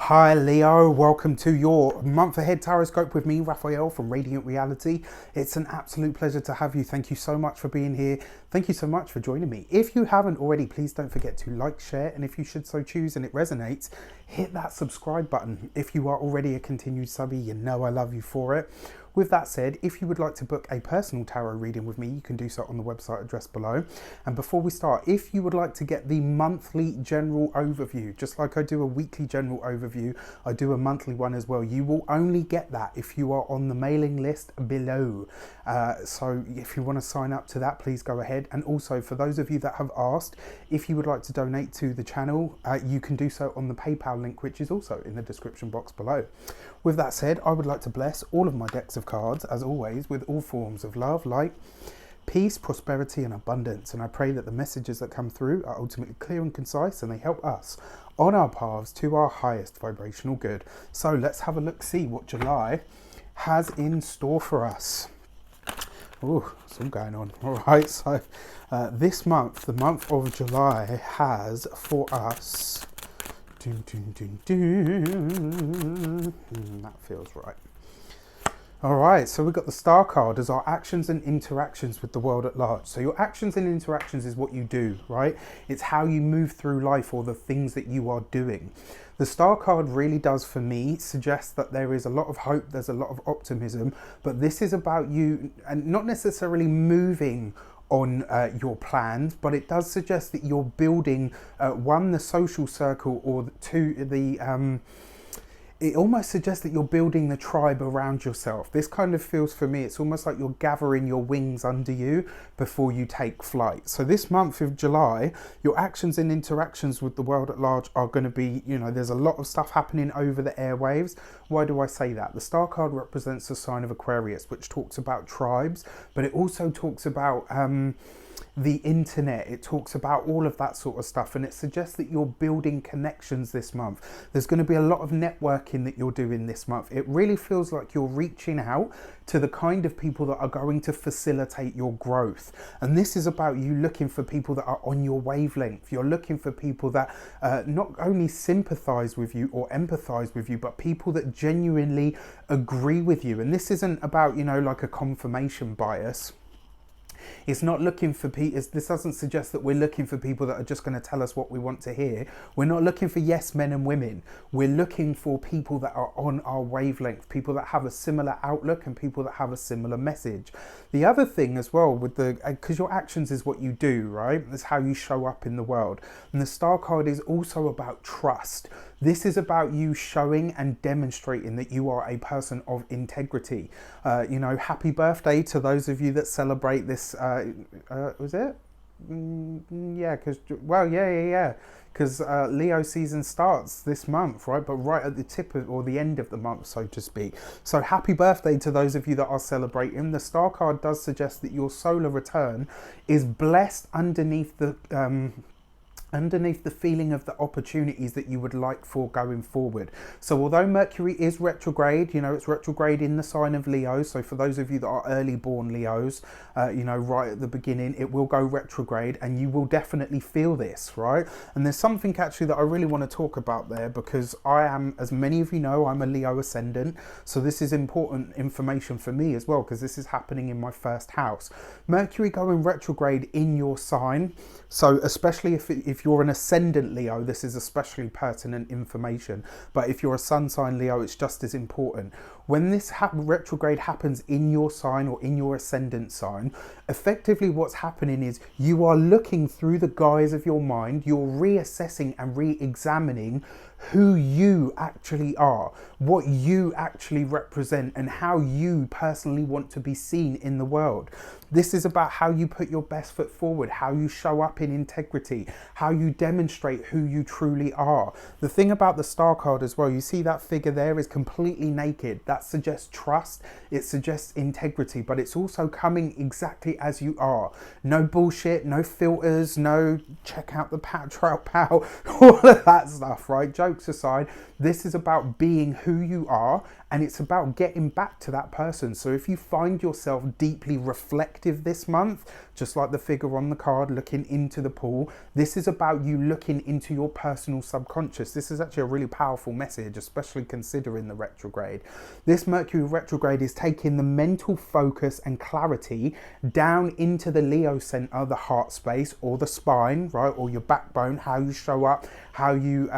Hi Leo, welcome to your month ahead taroscope with me, Raphael from Reydiant Reality. It's an absolute pleasure to have you. Thank you so much for being here. Thank you so much for joining me. If you haven't already, please don't forget to like, share, and if you should so choose and it resonates, hit that subscribe button. If you are already a continued subby, you know I love you for it. With that said, if you would like to book a personal tarot reading with me, you can do so on the website address below. And before we start, if you would like to get the monthly general overview, just like I do a weekly general overview, I do a monthly one as well. You will only get that if you are on the mailing list below. So if you want to sign up to that, please go ahead. And also for those of you that have asked, if you would like to donate to the channel, you can do so on the PayPal link, which is also in the description box below. With that said, I would like to bless all of my decks of cards, as always, with all forms of love, light, peace, prosperity, and abundance. And I pray that the messages that come through are ultimately clear and concise, and they help us on our paths to our highest vibrational good. So let's have a look, see what July has in store for us. Oh, it's all going on. All right, so this month, the month of July, has for us... that feels right. All right, so we've got the Star card as our actions and interactions with the world at large. So your actions and interactions is what you do, right? It's how you move through life or the things that you are doing. The Star card really does, for me, suggest that there is a lot of hope, there's a lot of optimism, but this is about you, and not necessarily moving on your plans, but it does suggest that you're building one, the social circle, or two, the it almost suggests that you're building the tribe around yourself. This kind of feels, for me, it's almost like you're gathering your wings under you before you take flight. So this month of July, your actions and interactions with the world at large are going to be, you know, there's a lot of stuff happening over the airwaves. Why do I say that? The Star card represents the sign of Aquarius, which talks about tribes, but it also talks about the internet. It talks about all of that sort of stuff, and it suggests that you're building connections this month. There's going to be a lot of networking that you're doing this month. It really feels like you're reaching out to the kind of people that are going to facilitate your growth, and this is about you looking for people that are on your wavelength. You're looking for people that not only sympathize with you or empathize with you, but people that genuinely agree with you. And this isn't about, you know, like a confirmation bias. It's not looking for people. This doesn't suggest that we're looking for people that are just going to tell us what we want to hear. We're not looking for yes men and women. We're looking for people that are on our wavelength, people that have a similar outlook and people that have a similar message. The other thing as well with the, because your actions is what you do, right? It's how you show up in the world. And the Star card is also about trust. This is about you showing and demonstrating that you are a person of integrity. You know, happy birthday to those of you that celebrate this. Was it? Yeah, because, well, yeah. Because Leo season starts this month, right? But right at the tip of, or the end of the month, so to speak. So happy birthday to those of you that are celebrating. The Star card does suggest that your solar return is blessed underneath the feeling of the opportunities that you would like for going forward. So although Mercury is retrograde, you know, it's retrograde in the sign of Leo. So for those of you that are early born Leos, you know, right at the beginning, it will go retrograde and you will definitely feel this, right? And there's something actually that I really want to talk about there, because I am, as many of you know, I'm a Leo ascendant. So this is important information for me as well, because this is happening in my first house. Mercury going retrograde in your sign. So especially if you're an ascendant Leo, this is especially pertinent information. But if you're a sun sign Leo, it's just as important. When this retrograde happens in your sign or in your ascendant sign, effectively what's happening is you are looking through the guise of your mind, you're reassessing and re-examining who you actually are, what you actually represent, and how you personally want to be seen in the world. This is about how you put your best foot forward, how you show up in integrity, how you demonstrate who you truly are. The thing about the Star card as well, you see that figure there is completely naked. That suggests trust, it suggests integrity, but it's also coming exactly as you are. No bullshit, no filters, no check out the pow, all of that stuff, right? jokes aside, this is about being who you are, and it's about getting back to that person. So if you find yourself deeply reflective this month, just like the figure on the card looking into the pool, this is about you looking into your personal subconscious. This is actually a really powerful message, especially considering the retrograde. This Mercury retrograde is taking the mental focus and clarity down into the Leo center, the heart space, or the spine, right, or your backbone, how you show up, how you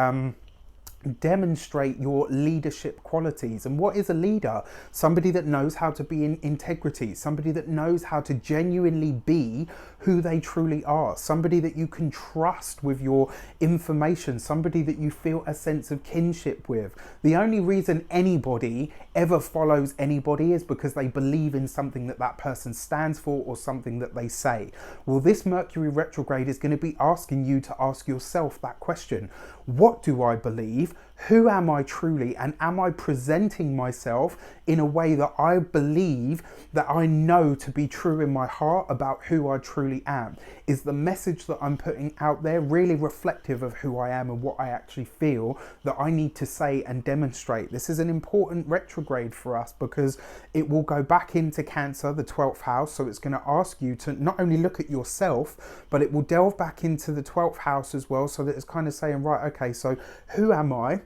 demonstrate your leadership qualities. And what is a leader? Somebody that knows how to be in integrity, somebody that knows how to genuinely be who they truly are, somebody that you can trust with your information, somebody that you feel a sense of kinship with. The only reason anybody ever follows anybody is because they believe in something that that person stands for or something that they say. Well, this Mercury retrograde is going to be asking you to ask yourself that question. What do I believe? Who am I truly? And am I presenting myself in a way that I believe, that I know to be true in my heart about who I truly am? Is the message that I'm putting out there really reflective of who I am and what I actually feel that I need to say and demonstrate? This is an important retrograde for us because it will go back into Cancer, the 12th house. So it's going to ask you to not only look at yourself, but it will delve back into the 12th house as well. So that it's kind of saying, right, okay, so who am I?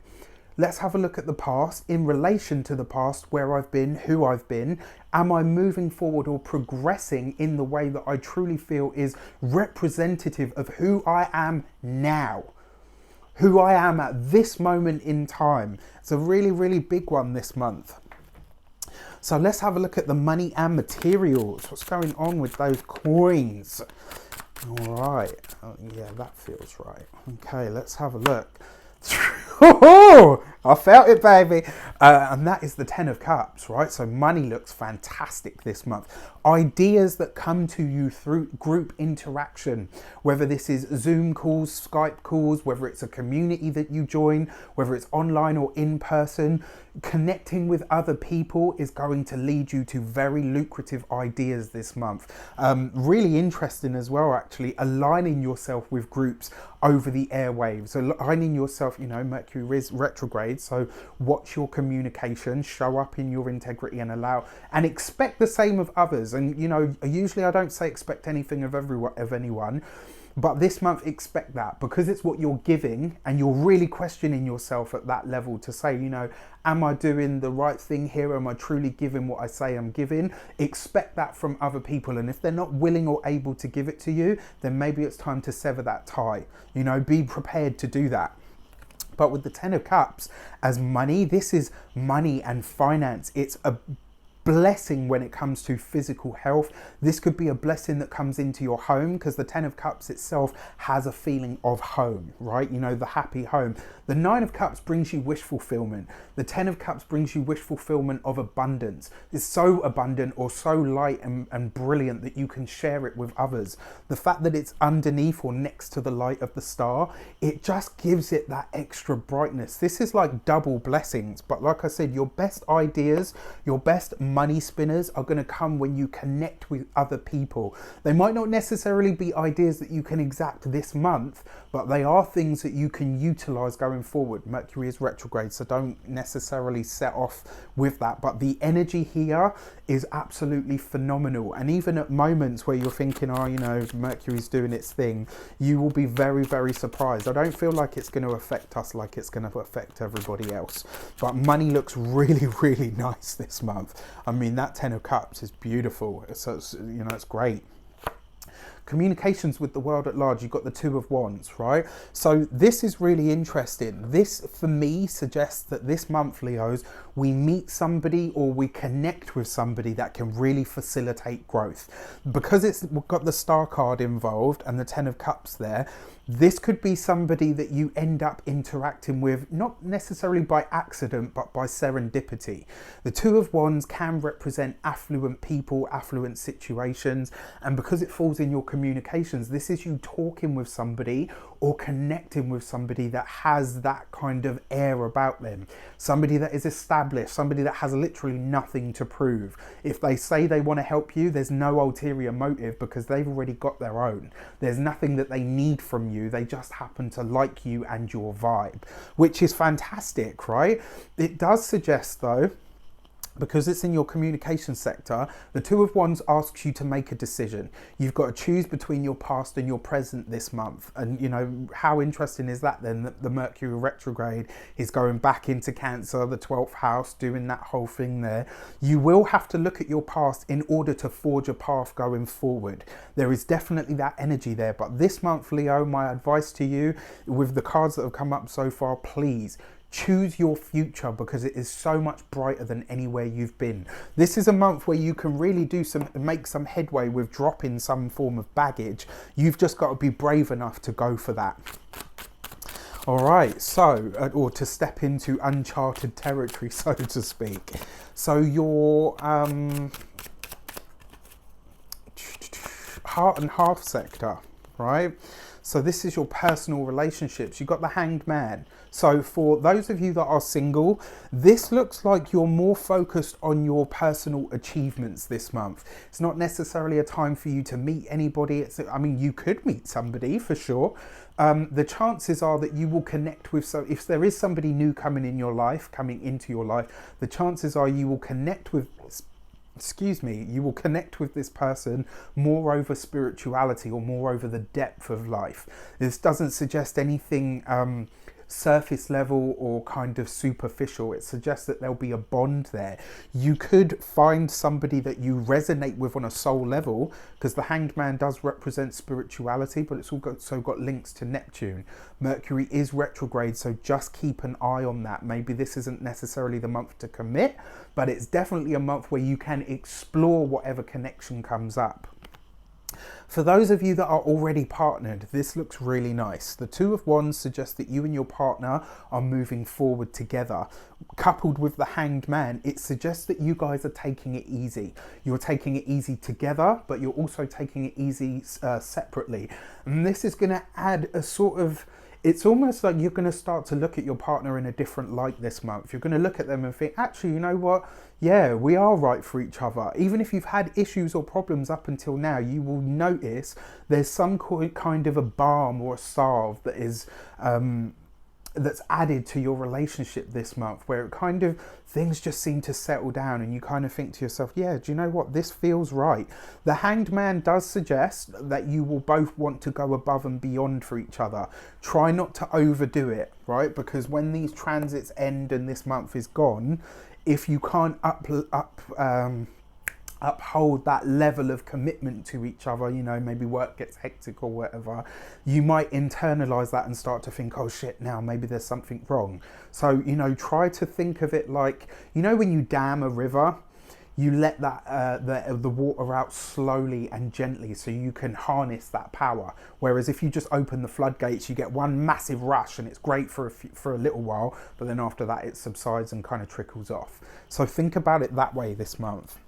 Let's have a look at the past in relation to the past, where I've been, who I've been. Am I moving forward or progressing in the way that I truly feel is representative of who I am now? Who I am at this moment in time. It's a really, really big one this month. So let's have a look at the money and materials. What's going on with those coins? All right. Oh, yeah, that feels right. Okay, let's have a look. I felt it, baby. And that is the 10 of Cups, right? So money looks fantastic this month. Ideas that come to you through group interaction, whether this is Zoom calls, Skype calls, whether it's a community that you join, whether it's online or in person, connecting with other people is going to lead you to very lucrative ideas this month. Really interesting as well, actually, aligning yourself with groups over the airwaves, aligning yourself, you know, Mercury retrograde. So watch your communication, show up in your integrity and allow and expect the same of others. And, you know, usually I don't say expect anything of anyone, but this month expect that, because it's what you're giving and you're really questioning yourself at that level to say, you know, am I doing the right thing here? Am I truly giving what I say I'm giving? Expect that from other people. And if they're not willing or able to give it to you, then maybe it's time to sever that tie. You know, be prepared to do that. But with the 10 of Cups as money, this is money and finance. It's a blessing when it comes to physical health. This could be a blessing that comes into your home, because the 10 of Cups itself has a feeling of home, right? You know, the happy home. The 9 of Cups brings you wish fulfillment. The 10 of Cups brings you wish fulfillment of abundance. It's so abundant or so light and brilliant that you can share it with others. The fact that it's underneath or next to the light of the star, it just gives it that extra brightness. This is like double blessings. But like I said, your best ideas, your best money spinners are going to come when you connect with other people. They might not necessarily be ideas that you can exact this month, but they are things that you can utilize going forward. Mercury is retrograde, so don't necessarily set off with that. But the energy here is absolutely phenomenal. And even at moments where you're thinking, oh, you know, Mercury's doing its thing, you will be very, very surprised. I don't feel like it's going to affect us like it's going to affect everybody else. But money looks really, really nice this month. I mean, that 10 of Cups is beautiful. So it's, you know, it's great. Communications with the world at large, you've got the 2 of Wands, right? So this is really interesting. This, for me, suggests that this month, Leos, we meet somebody or we connect with somebody that can really facilitate growth. Because it's got the Star card involved and the 10 of Cups there, this could be somebody that you end up interacting with, not necessarily by accident, but by serendipity. The 2 of Wands can represent affluent people, affluent situations, and because it falls in your community communications. This is you talking with somebody or connecting with somebody that has that kind of air about them. Somebody that is established, somebody that has literally nothing to prove. If they say they want to help you, there's no ulterior motive because they've already got their own. There's nothing that they need from you. They just happen to like you and your vibe, which is fantastic, right? It does suggest though, because it's in your communication sector, the Two of Wands asks you to make a decision. You've got to choose between your past and your present this month. And you know, how interesting is that then, that the Mercury retrograde is going back into Cancer, the 12th house, doing that whole thing there. You will have to look at your past in order to forge a path going forward. There is definitely that energy there. But this month, Leo, my advice to you, with the cards that have come up so far, please choose your future, because it is so much brighter than anywhere you've been. This is a month where you can really make some headway with dropping some form of baggage. You've just got to be brave enough to go for that. All right, so, or to step into uncharted territory, so to speak. So your heart and half sector, right? So this is your personal relationships. You've got the Hanged Man. So for those of you that are single, this looks like you're more focused on your personal achievements this month. It's not necessarily a time for you to meet anybody. I mean, you could meet somebody for sure. The chances are that you will connect with, so if there is somebody new coming into your life, the chances are you will connect with, you will connect with this person more over spirituality or more over the depth of life. This doesn't suggest anything surface level or kind of superficial. It suggests that there'll be a bond there. You could find somebody that you resonate with on a soul level, because the Hanged Man does represent spirituality, but it's also got links to Neptune. Mercury is retrograde, so just keep an eye on that. Maybe this isn't necessarily the month to commit, but it's definitely a month where you can explore whatever connection comes up. For those of you that are already partnered, this looks really nice. The Two of Wands suggests that you and your partner are moving forward together. Coupled with the Hanged Man, it suggests that you guys are taking it easy. You're taking it easy together, but you're also taking it easy separately. And this is going to add a sort of, it's almost like you're going to start to look at your partner in a different light this month. You're going to look at them and think, actually, you know what? Yeah, we are right for each other. Even if you've had issues or problems up until now, you will notice there's some kind of a balm or a salve that is that's added to your relationship this month, where it kind of, things just seem to settle down and you kind of think to yourself, yeah, do you know what, this feels right. The Hanged Man does suggest that you will both want to go above and beyond for each other. Try not to overdo it, right? Because when these transits end and this month is gone, if you can't uphold that level of commitment to each other, you know, maybe work gets hectic or whatever, you might internalize that and start to think, oh shit, now maybe there's something wrong. So, you know, try to think of it like, you know, when you dam a river, you let that the water out slowly and gently so you can harness that power. Whereas if you just open the floodgates, you get one massive rush and it's great for a little while, but then after that it subsides and kind of trickles off. So think about it that way this month.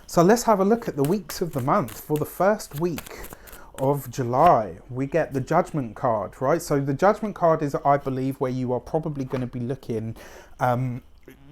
So let's have a look at the weeks of the month. For the first week of July, we get the Judgment card, right? So the Judgment card is, I believe, where you are probably going to be looking,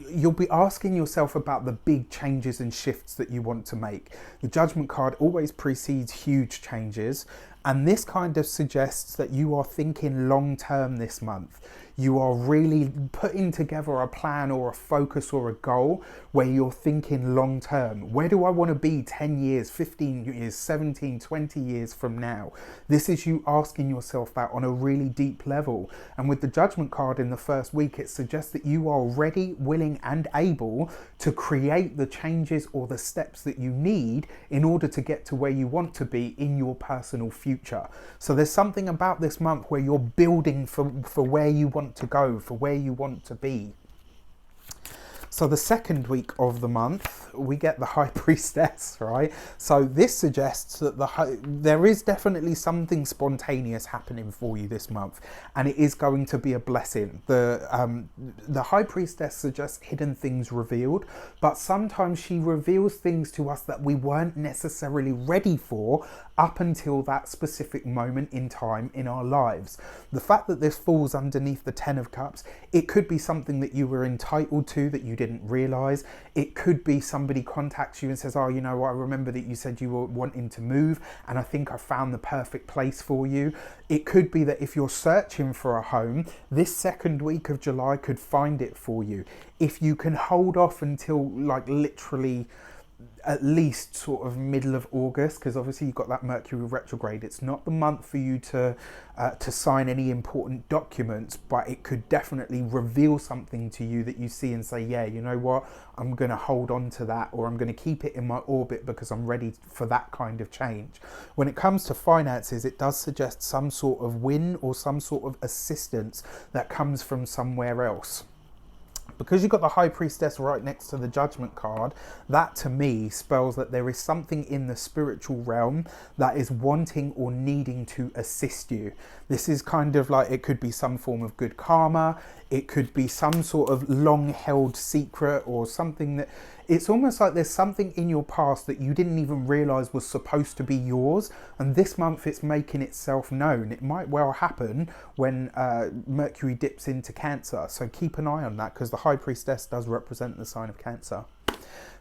you'll be asking yourself about the big changes and shifts that you want to make. The Judgment card always precedes huge changes, and this kind of suggests that you are thinking long term this month. You are really putting together a plan or a focus or a goal where you're thinking long term. Where do I want to be 10 years, 15 years, 17, 20 years from now? This is you asking yourself that on a really deep level. And with the Judgment card in the first week, it suggests that you are ready, willing and able to create the changes or the steps that you need in order to get to where you want to be in your personal future. So there's something about this month where you're building for where you want to go, for where you want to be. So the second week of the month, we get the High Priestess, right? So this suggests that there is definitely something spontaneous happening for you this month, and it is going to be a blessing. The High Priestess suggests hidden things revealed, but sometimes she reveals things to us that we weren't necessarily ready for up until that specific moment in time in our lives. The fact that this falls underneath the Ten of Cups, it could be something that you were entitled to that you didn't realize. It could be somebody contacts you and says, oh, you know what, I remember that you said you were wanting to move and I think I found the perfect place for you. It could be that if you're searching for a home, this second week of July could find it for you. If you can hold off until like literally at least sort of middle of August, because obviously you've got that Mercury retrograde. It's not the month for you to sign any important documents, but it could definitely reveal something to you that you see and say, yeah, you know what, I'm going to hold on to that, or I'm going to keep it in my orbit because I'm ready for that kind of change. When it comes to finances, it does suggest some sort of win or some sort of assistance that comes from somewhere else. Because you've got the High Priestess right next to the Judgment card, that to me spells that there is something in the spiritual realm that is wanting or needing to assist you. This is kind of like, it could be some form of good karma, it could be some sort of long-held secret or something that... It's almost like there's something in your past that you didn't even realise was supposed to be yours, and this month it's making itself known. It might well happen when Mercury dips into Cancer, so keep an eye on that, because the High Priestess does represent the sign of Cancer.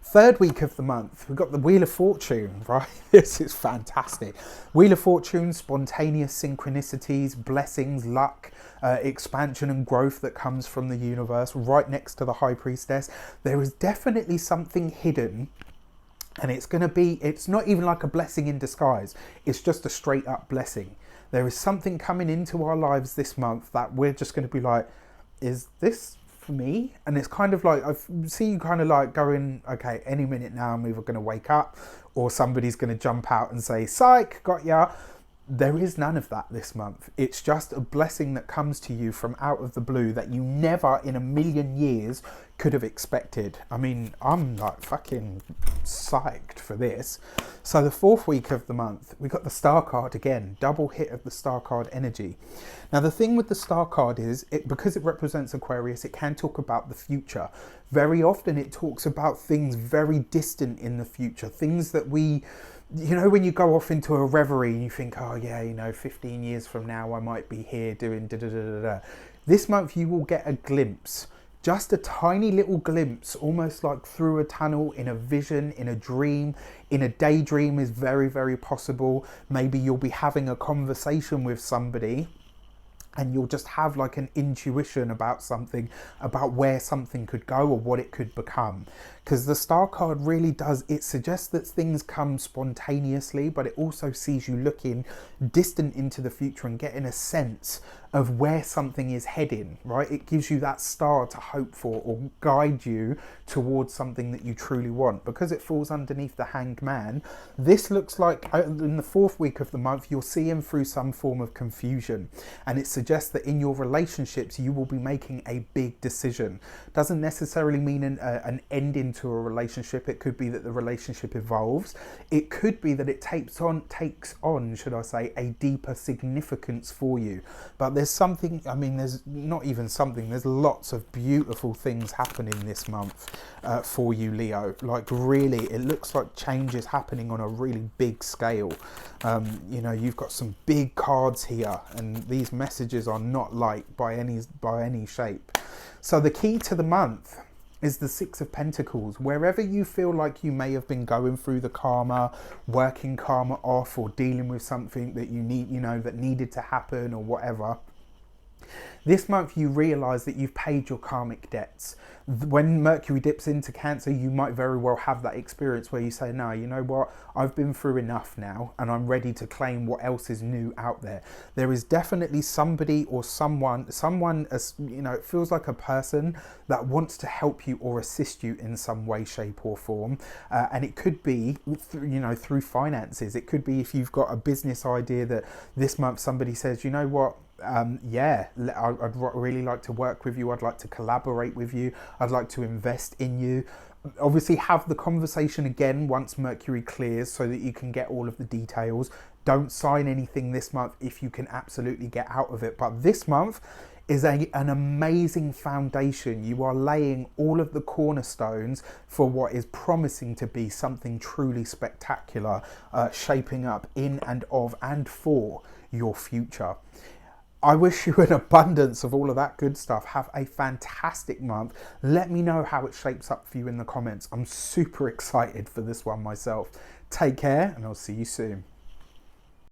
Third week of the month, we've got the Wheel of Fortune, right? This is fantastic. Wheel of Fortune, spontaneous synchronicities, blessings, luck, expansion and growth that comes from the universe, right next to the High Priestess. There is definitely something hidden, and it's not even like a blessing in disguise. It's just a straight up blessing. There is something coming into our lives this month that we're just going to be like, is this for me? And it's kind of like, I see you kind of like going, okay, any minute now I'm either going to wake up or somebody's going to jump out and say, psych, got ya. There is none of that this month. It's just a blessing that comes to you from out of the blue that you never in a million years could have expected. I mean, I'm like fucking psyched for this. So the fourth week of the month, we got the Star card again, double hit of the Star card energy. Now the thing with the Star card is, because it represents Aquarius, it can talk about the future. Very often it talks about things very distant in the future, things that we... You know, when you go off into a reverie and you think, oh yeah, you know, 15 years from now I might be here doing da-da-da-da-da. This month you will get a glimpse, just a tiny little glimpse, almost like through a tunnel, in a vision, in a dream, in a daydream is very, very possible. Maybe you'll be having a conversation with somebody and you'll just have like an intuition about something, about where something could go or what it could become. Because the Star card really does, it suggests that things come spontaneously, but it also sees you looking distant into the future and getting a sense of where something is heading, right? It gives you that star to hope for or guide you towards something that you truly want. Because it falls underneath the Hanged Man, this looks like in the fourth week of the month, you'll see him through some form of confusion. And it suggests that in your relationships, you will be making a big decision. Doesn't necessarily mean an ending to a relationship. It could be that the relationship evolves. It could be that it takes on, should I say, a deeper significance for you. But there's something, I mean, there's not even something, there's lots of beautiful things happening this month for you, Leo. Like really, it looks like change is happening on a really big scale. You know, you've got some big cards here, and these messages are not light by any shape. So the key to the month is the Six of Pentacles. Wherever you feel like you may have been going through the karma, working karma off, or dealing with something that you need, you know, that needed to happen or whatever, this month you realise that you've paid your karmic debts. When Mercury dips into Cancer, you might very well have that experience where you say, no, you know what, I've been through enough now and I'm ready to claim what else is new out there. There is definitely somebody or someone, as you know, it feels like a person that wants to help you or assist you in some way, shape or form. And it could be, through finances. It could be if you've got a business idea that this month somebody says, you know what, yeah, really like to work with you. I'd like to collaborate with you. I'd like to invest in you. Obviously, have the conversation again once Mercury clears so that you can get all of the details. Don't sign anything this month if you can absolutely get out of it. But this month is an amazing foundation. You are laying all of the cornerstones for what is promising to be something truly spectacular, shaping up in and of and for your future. I wish you an abundance of all of that good stuff. Have a fantastic month. Let me know how it shapes up for you in the comments. I'm super excited for this one myself. Take care, and I'll see you soon.